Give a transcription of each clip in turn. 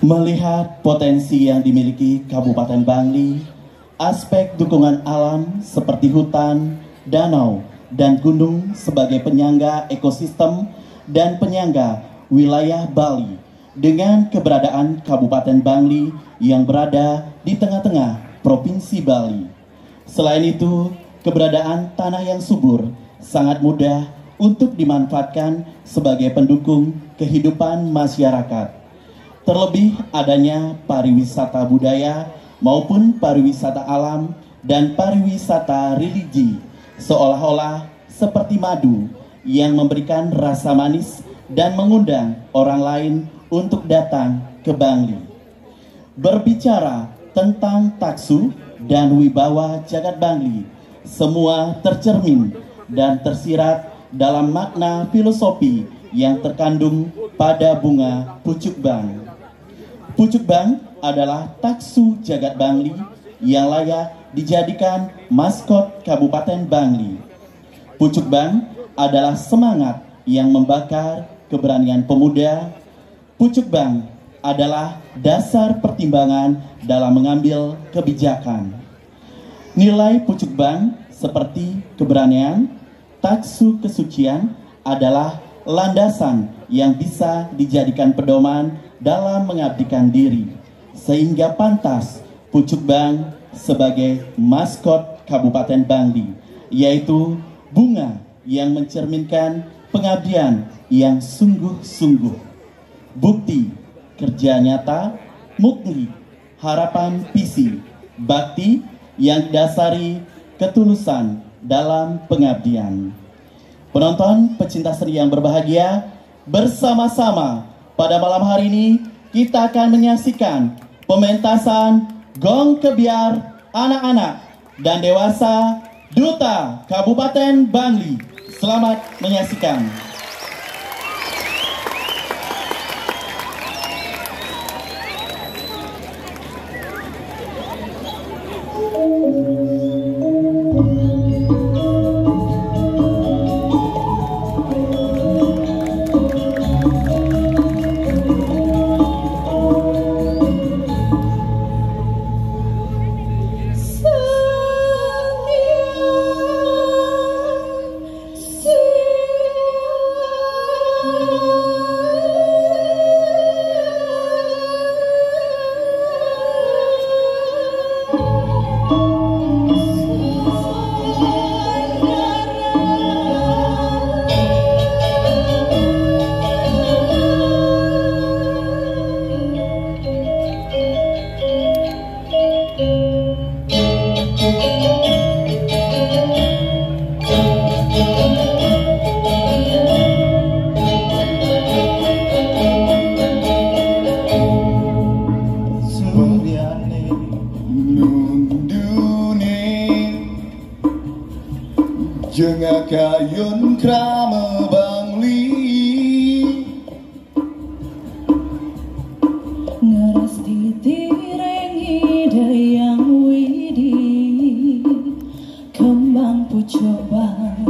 Melihat potensi yang dimiliki Kabupaten Bangli, aspek dukungan alam seperti hutan, danau, dan gunung sebagai penyangga ekosistem dan penyangga wilayah Bali dengan keberadaan Kabupaten Bangli yang berada di tengah-tengah Provinsi Bali. Selain itu, keberadaan tanah yang subur sangat mudah untuk dimanfaatkan sebagai pendukung kehidupan masyarakat. Terlebih adanya pariwisata budaya maupun pariwisata alam dan pariwisata religi seolah-olah seperti madu yang memberikan rasa manis dan mengundang orang lain untuk datang ke Bangli. Berbicara tentang taksu dan wibawa Jagat Bangli, semua tercermin dan tersirat dalam makna filosofi yang terkandung pada bunga pucuk bang. Pucuk bang adalah taksu Jagat Bangli yang layak dijadikan maskot Kabupaten Bangli. Pucuk bang adalah semangat yang membakar keberanian pemuda. Pucuk bang adalah dasar pertimbangan dalam mengambil kebijakan. Nilai pucuk bang seperti keberanian, taksu kesucian adalah landasan yang bisa dijadikan pedoman dalam mengabdikan diri, sehingga pantas pucuk bang sebagai maskot Kabupaten Bangli, yaitu bunga yang mencerminkan pengabdian yang sungguh-sungguh, bukti kerja nyata, mukni harapan visi, bakti yang didasari ketulusan dalam pengabdian. Penonton pecinta seni yang berbahagia, bersama-sama pada malam hari ini kita akan menyaksikan pementasan gong kebiar anak-anak dan dewasa Duta Kabupaten Bangli. Selamat menyaksikan. Jengakayun krama Bangli ngeras titirengi dayang widi kembang pucuk bang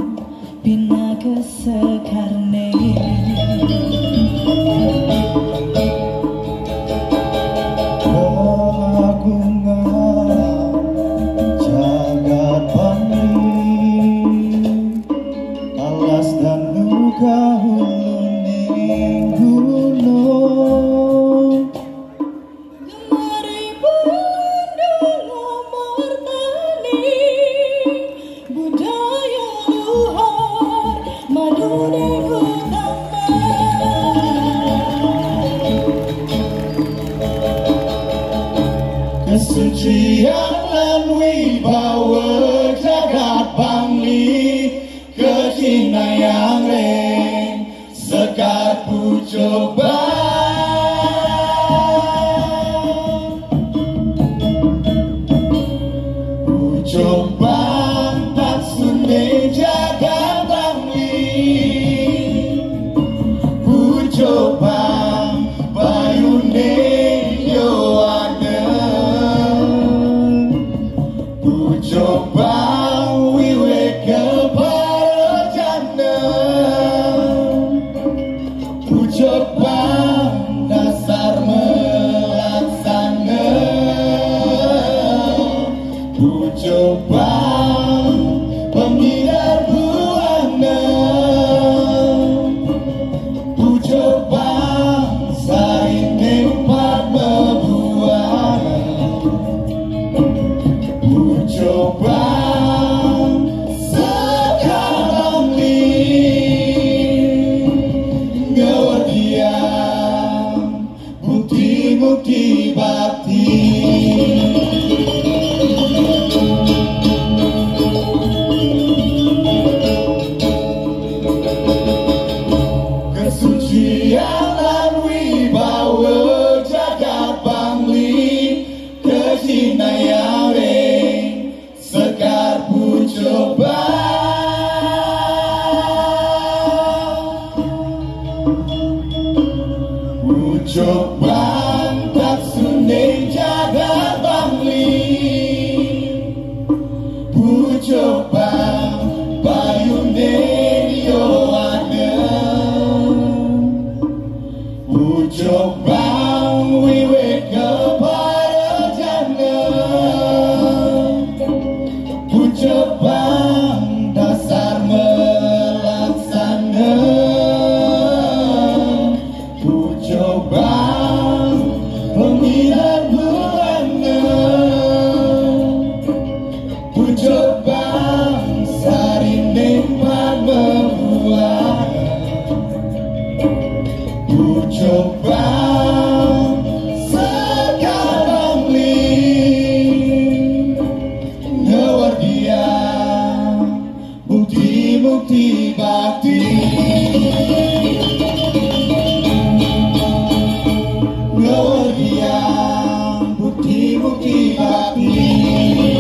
bina kesekarne kesucian lan wibawa Jagat Bangli, kecinayang reng sekat pucuk bang. Pucuk bang taksune Jagat Bangli, pucuk bang bayune coba wiwit kepada jana, coba bukti bakti. Kesucian lan wibawa jagat bangli, kecinayane sekar pucoba. Pucoban tak sune jagat bangli, pucoban payune yo ada, pucoban wiwe kepada jana, pucoban dasar melaksana, pucoban pemilihan buana, pucoban sarinding pagbebuan, pucoban sekarang ngewardian bukti-bukti bakti. Ngewardian bukti-bukti bakti.